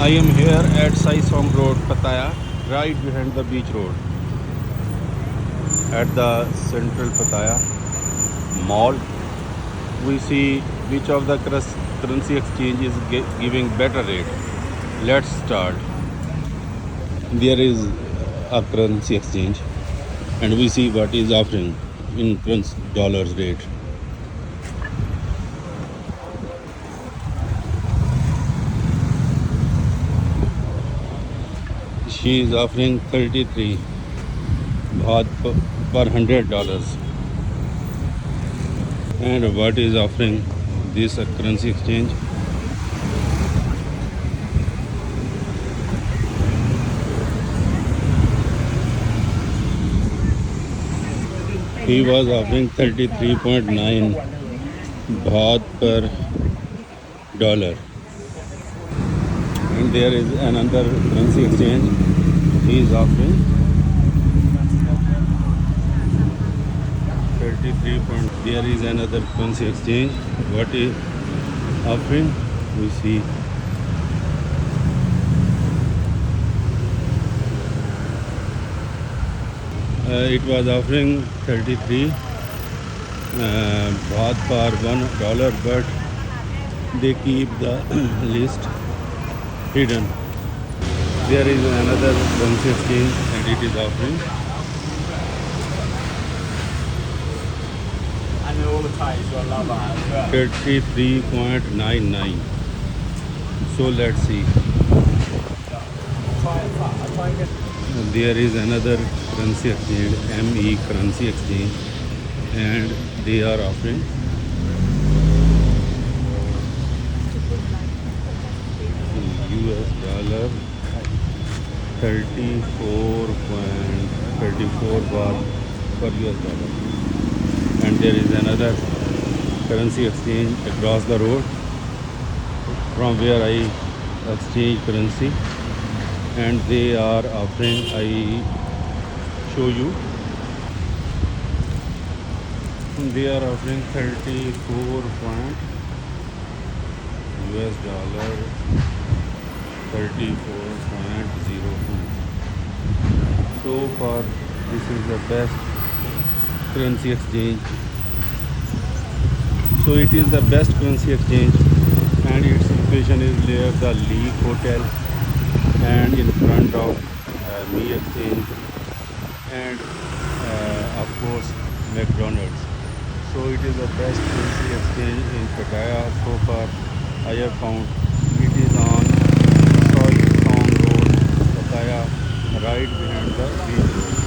I am here at Sai Som Road, Pattaya, right behind the beach road. At the central Pattaya mall, we see which of the currency exchange is giving better rate. Let's start. There is a currency exchange, and we see what is offering in dollars rate. She is offering 33 baht per $100. And what is offering this currency exchange? He was offering 33.9 baht per dollar. And there is another currency exchange. He is offering 33. There is another currency exchange. What is offering? We see. It was offering 33 baht per $1, but they keep the list hidden. There is another currency exchange, and it is offering 33.99. So let's see. There is another currency exchange, ME currency exchange, and they are offering US dollar 34.34 baht per US dollar. And there is another currency exchange across the road from where I exchange currency, and they are offering, I show you, they are offering 34 point US dollar 34.02. So far this is the best currency exchange. So it is the best currency exchange, and its location is near the Leak Hotel and in front of Me Exchange, and of course McDonald's. So it is the best currency exchange in Pattaya so far I have found. It is on Sai Som Road, Pattaya, right behind the beach road.